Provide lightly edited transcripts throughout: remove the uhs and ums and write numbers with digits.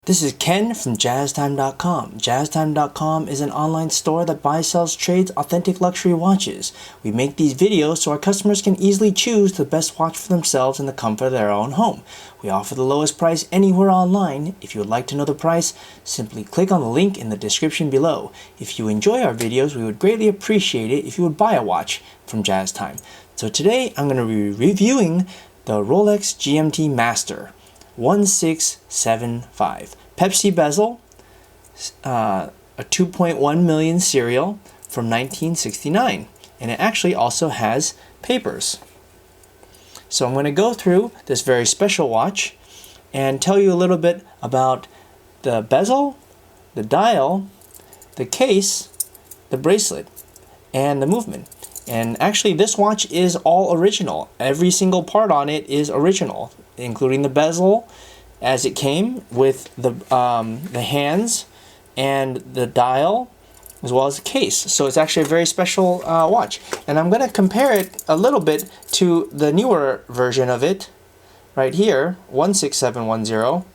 This is Ken from JazzTime.com. JazzTime.com is an online store that buys, sells, trades authentic luxury watches. We make these videos so our customers can easily choose the best watch for themselves in the comfort of their own home. We offer the lowest price anywhere online. If you would like to know the price, simply click on the link in the description below. If you enjoy our videos, we would greatly appreciate it if you would buy a watch from JazzTime. So today I'm going to be reviewing the Rolex GMT Master 1675 Pepsi bezel, a 2.1 million serial from 1969, and it actually also has papers. So I'm going to go through this very special watch and tell you a little bit about the bezel, the dial, the case, the bracelet, and the movement. And actually this watch is all original. Every single part on it is original, including the bezel as it came with the hands and the dial, as well as the case. So it's actually a very special watch. And I'm going to compare it a little bit to the newer version of it right here, 16710,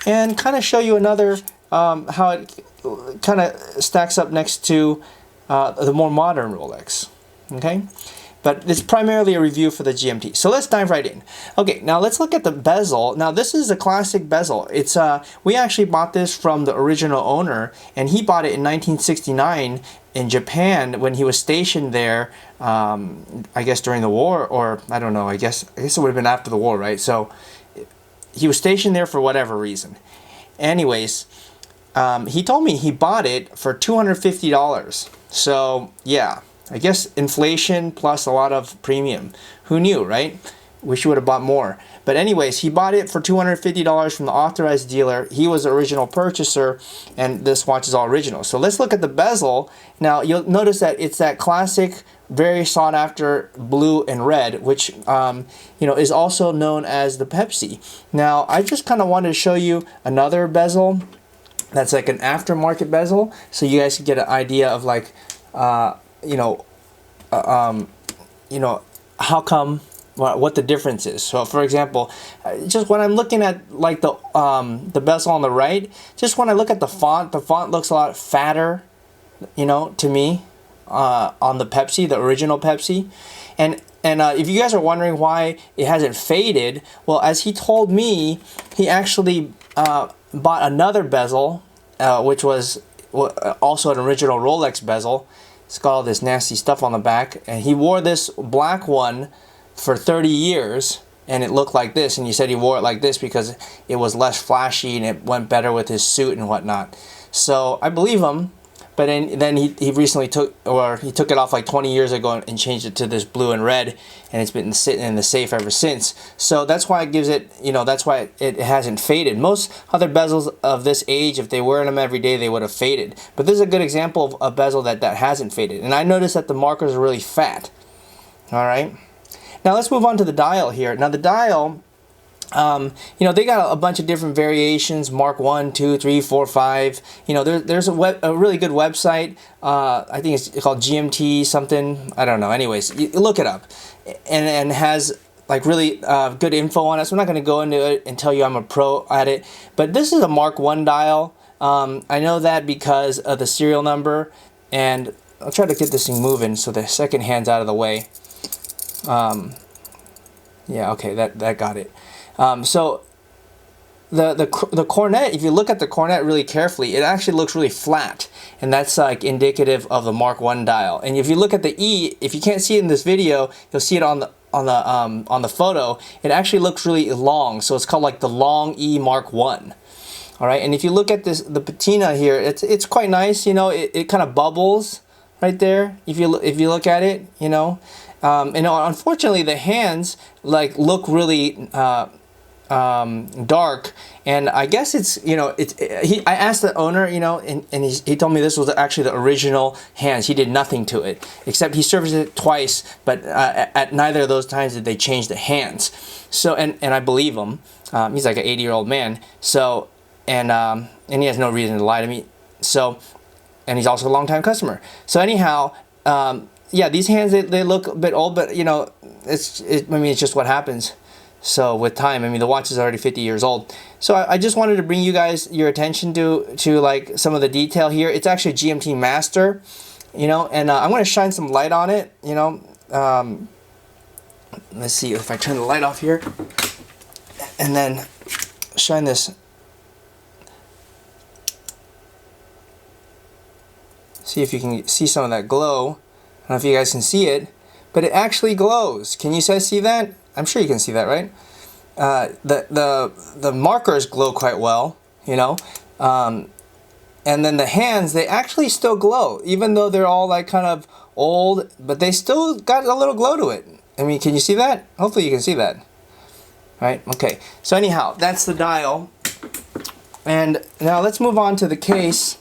and kind of show you another how it kind of stacks up next to the more modern Rolex. Okay, but it's primarily a review for the GMT. So let's dive right in. Okay, now let's look at the bezel. Now this is a classic bezel. It's we actually bought this from the original owner, and he bought it in 1969 in Japan when he was stationed there. I guess during the war, or I don't know. I guess it would have been after the war, right? So he was stationed there for whatever reason. Anyways, he told me he bought it for $250. So yeah. I guess inflation plus a lot of premium. Who knew, right? Wish you would have bought more. But anyways, he bought it for $250 from the authorized dealer. He was the original purchaser, and this watch is all original. So let's look at the bezel. Now, you'll notice that it's that classic, very sought after blue and red, which is also known as the Pepsi. Now, I just kind of wanted to show you another bezel that's like an aftermarket bezel, so you guys can get an idea of like, how come, what the difference is. So for example, just when I'm looking at like the bezel on the right, just when I look at the font looks a lot fatter, to me, on the Pepsi, the original Pepsi. And if you guys are wondering why it hasn't faded, well, as he told me, he actually bought another bezel, which was also an original Rolex bezel. It's got all this nasty stuff on the back, and he wore this black one for 30 years, and it looked like this, and he said he wore it like this because it was less flashy and it went better with his suit and whatnot. So I believe him, but then he recently took it off like 20 years ago and changed it to this blue and red, and it's been sitting in the safe ever since. So that's why it gives it, that's why it hasn't faded. Most other bezels of this age, if they wear them every day, they would have faded. But this is a good example of a bezel that hasn't faded. And I noticed that the markers are really fat. All right. Now let's move on to the dial here. Now the dial, they got a bunch of different variations, Mark 1, 2, 3, 4, 5. There's a really good website. I think it's called GMT something. I don't know. Anyways, you look it up, and has like really good info on it. So I'm not going to go into it and tell you I'm a pro at it. But this is a Mark 1 dial. I know that because of the serial number, and I'll try to get this thing moving so the second hand's out of the way. Yeah, okay, that got it. So the cornet, if you look at the cornet really carefully, it actually looks really flat, and that's like indicative of the Mark 1 dial. And if you look at the E, if you can't see it in this video, you'll see it on the photo. It actually looks really long, so it's called like the long E Mark 1. All right, and if you look at the patina here, it's quite nice. It kind of bubbles right there. If you look at it, unfortunately the hands like look really dark, and I guess it's I asked the owner, and he told me this was actually the original hands. He did nothing to it except he serviced it twice, but at neither of those times did they change the hands. So and I believe him. He's like an 80-year-old man. So and he has no reason to lie to me. So, and he's also a longtime customer. So anyhow, yeah, these hands they look a bit old, but it's just what happens. So with time, I mean, the watch is already 50 years old. So I just wanted to bring you guys your attention to like some of the detail here. It's actually GMT Master, you know, and I'm going to shine some light on it, you know. Let's see if I turn the light off here and then shine this. See if you can see some of that glow. I don't know if you guys can see it, but it actually glows. Can you guys see that? I'm sure you can see that, right? The markers glow quite well, you know. And then the hands, they actually still glow, even though they're all like kind of old, but they still got a little glow to it. I mean, can you see that? Hopefully you can see that. Right? Okay. So anyhow, that's the dial. And now let's move on to the case.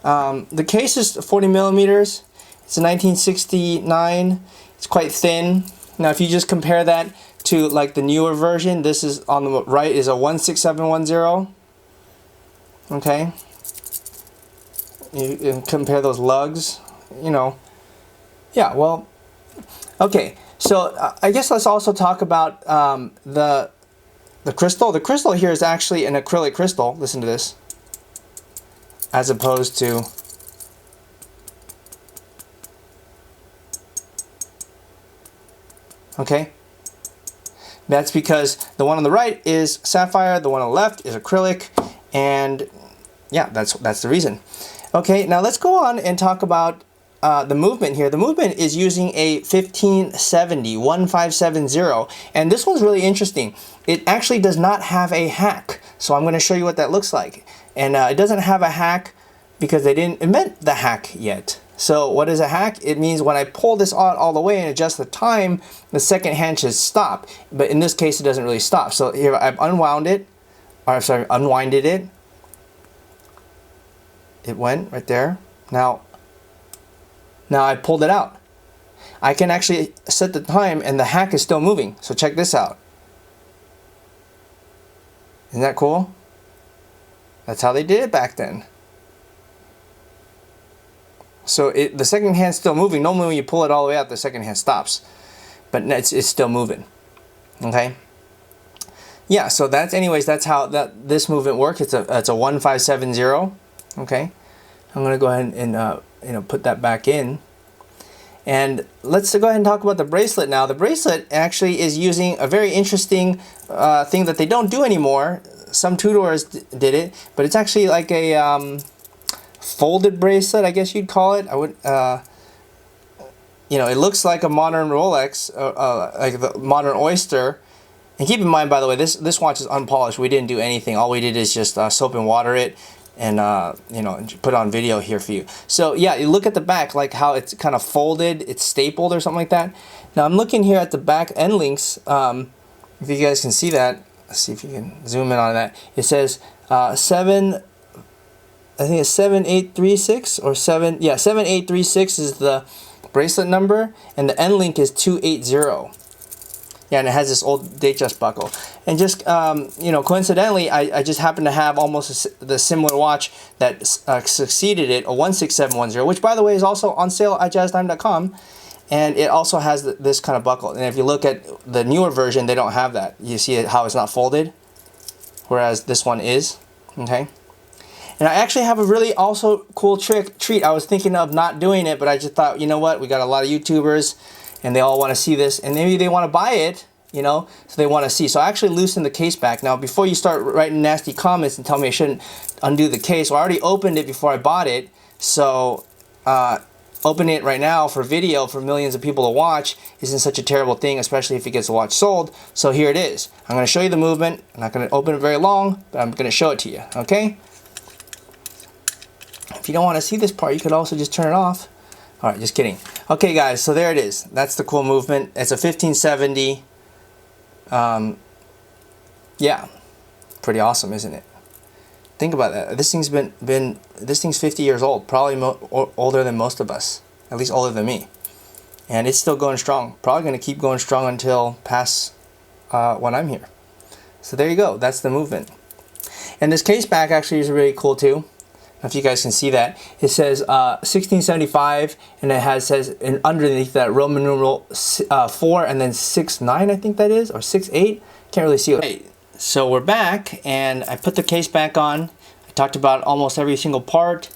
The case is 40 millimeters. It's a 1969. It's quite thin. Now, if you just compare that to like the newer version, this is on the right is a 16710. Okay. You can compare those lugs. You know. Yeah. Well. Okay. So I guess let's also talk about the crystal. The crystal here is actually an acrylic crystal. Listen to this. As opposed to okay. That's because the one on the right is sapphire, the one on the left is acrylic, and yeah, that's the reason. Okay, now let's go on and talk about the movement here. The movement is using a 1570, and this one's really interesting. It actually does not have a hack, so I'm going to show you what that looks like. And it doesn't have a hack because they didn't invent the hack yet. So what is a hack? It means when I pull this out all the way and adjust the time, the second hand should stop. But in this case, it doesn't really stop. So here I've unwinded it. It went right there. Now I pulled it out. I can actually set the time and the hack is still moving. So check this out. Isn't that cool? That's how they did it back then. So the second hand's still moving. Normally when you pull it all the way out, the second hand stops. But it's still moving. Okay? Yeah, so that's how this movement works. It's a 1570. Okay? I'm going to go ahead and put that back in. And let's go ahead and talk about the bracelet now. The bracelet actually is using a very interesting thing that they don't do anymore. Some Tudors did it, but it's actually like a folded bracelet, I guess you'd call it. I would, it looks like a modern Rolex, like the modern Oyster. And keep in mind, by the way, this watch is unpolished. We didn't do anything. All we did is just soap and water it, and put on video here for you. So yeah, you look at the back, like how it's kind of folded, it's stapled or something like that. Now I'm looking here at the back end links. If you guys can see that. Let's see if you can zoom in on that. It says 7836 or 7836 is the bracelet number, and the end link is 280. Yeah, and it has this old Datejust buckle. And just coincidentally, I just happen to have almost the similar watch that succeeded it, a 16710, which by the way is also on sale at jazztime.com. And it also has this kind of buckle. And if you look at the newer version, they don't have that. You see how it's not folded, whereas this one is. Okay. And I actually have a really also cool treat. I was thinking of not doing it, but I just thought, you know what? We got a lot of YouTubers, and they all want to see this, and maybe they want to buy it, so they want to see. So I actually loosened the case back. Now, before you start writing nasty comments and tell me I shouldn't undo the case, well, I already opened it before I bought it. So opening it right now for video for millions of people to watch isn't such a terrible thing, especially if it gets the watch sold. So here it is. I'm going to show you the movement. I'm not going to open it very long, but I'm going to show it to you, okay? If you don't want to see this part, you could also just turn it off. All right, just kidding. Okay, guys, so there it is. That's the cool movement. It's a 1570. Yeah, pretty awesome, isn't it? Think about that. This thing's this thing's 50 years old, probably older than most of us, at least older than me, and it's still going strong. Probably going to keep going strong until past when I'm here. So there you go. That's the movement. And this case back actually is really cool too. I don't know if you guys can see that. It says 1675, and it says underneath that Roman numeral 4 and then 69, I think that is, or 68. Can't really see it. Hey, so we're back, and I put the case back on. I talked about almost every single part,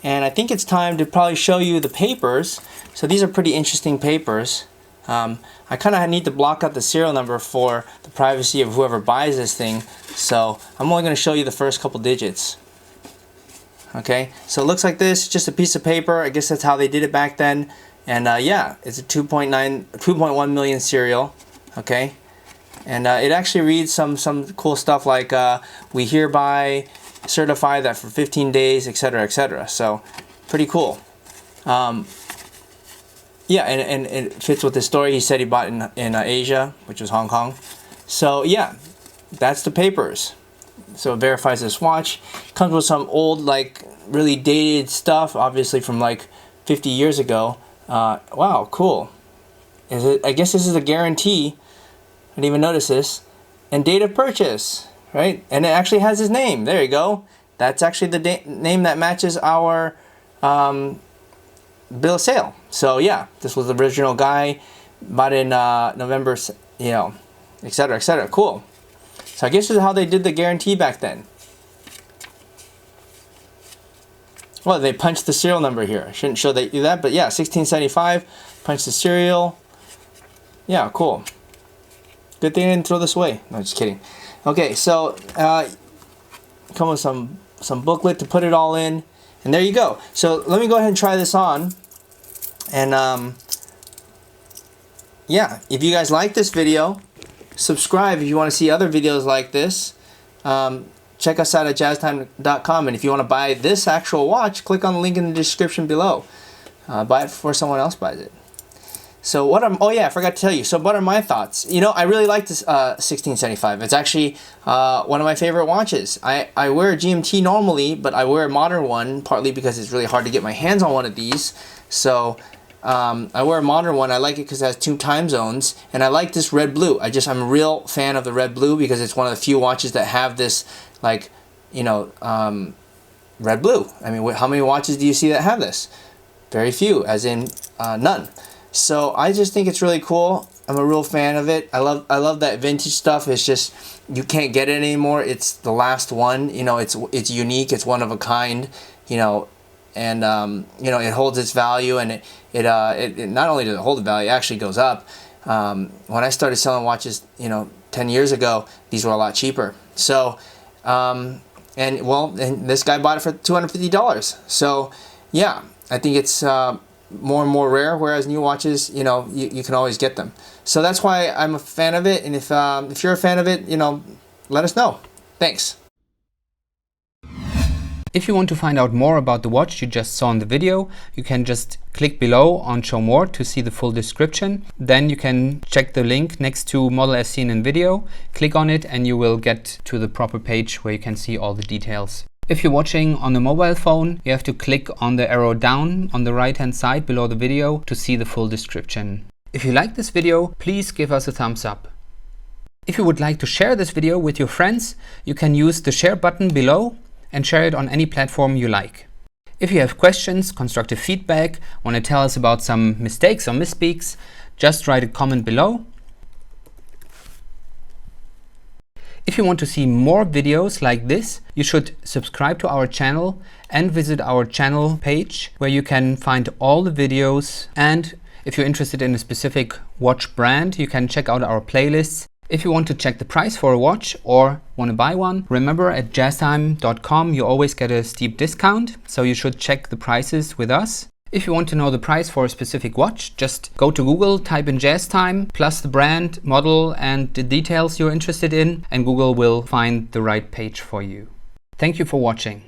and I think it's time to probably show you the papers. So these are pretty interesting papers. I kind of need to block out the serial number for the privacy of whoever buys this thing, so I'm only going to show you the first couple digits. Okay, so it looks like this, just a piece of paper. I guess that's how they did it back then. And yeah, it's a 2.1 million serial. Okay, and it actually reads some cool stuff like we hereby certify that for 15 days, etc., etc. So pretty cool. Yeah, and it fits with the story. He said he bought in Asia, which was Hong Kong. So yeah, that's the papers. So it verifies this watch. Comes with some old, like, really dated stuff, obviously from like 50 years ago. Wow, cool. I guess this is a guarantee. I didn't even notice this. And date of purchase, right? And it actually has his name. There you go. That's actually the name that matches our bill of sale. So yeah, this was the original guy, bought in November, you know, etc., etc. Cool. So I guess this is how they did the guarantee back then. Well, they punched the serial number here. I shouldn't show you that, but yeah, 1675, punch the serial. Yeah, cool. Good thing I didn't throw this away. No, just kidding. Okay, so come with some booklet to put it all in. And there you go. So let me go ahead and try this on. And yeah, if you guys like this video, subscribe if you want to see other videos like this. Check us out at jazztime.com. And if you want to buy this actual watch, click on the link in the description below. Buy it before someone else buys it. So oh yeah, I forgot to tell you. So what are my thoughts? You know, I really like this 1675. It's actually one of my favorite watches. I wear a GMT normally, but I wear a modern one, partly because it's really hard to get my hands on one of these. So I wear a modern one. I like it because it has 2 time zones, and I like this red blue. I'm a real fan of the red blue because it's one of the few watches that have this, like, you know, red blue. I mean, how many watches do you see that have this? Very few, as in none. So I just think it's really cool. I'm a real fan of it. I love that vintage stuff. It's just, you can't get it anymore. It's the last one. You know, it's unique. It's one of a kind. You know, and you know, it holds its value, and it not only does it hold the value, it actually goes up. When I started selling watches, you know, 10 years ago, these were a lot cheaper. So and this guy bought it for $250. So yeah, I think it's more and more rare, whereas new watches, you know, you can always get them. So that's why I'm a fan of it, and if you're a fan of it, you know, let us know. Thanks. If you want to find out more about the watch you just saw in the video, you can just click below on Show More to see the full description. Then you can check the link next to model as seen in video, click on it, and you will get to the proper page where you can see all the details. If you're watching on a mobile phone, you have to click on the arrow down on the right hand side below the video to see the full description. If you like this video, please give us a thumbs up. If you would like to share this video with your friends, you can use the share button below and share it on any platform you like. If you have questions, constructive feedback, want to tell us about some mistakes or misspeaks, just write a comment below. If you want to see more videos like this, you should subscribe to our channel and visit our channel page where you can find all the videos. And if you're interested in a specific watch brand, you can check out our playlists. If you want to check the price for a watch or want to buy one, remember at jazztime.com you always get a steep discount, so you should check the prices with us. If you want to know the price for a specific watch, just go to Google, type in JazzTime, plus the brand, model, and the details you're interested in, and Google will find the right page for you. Thank you for watching.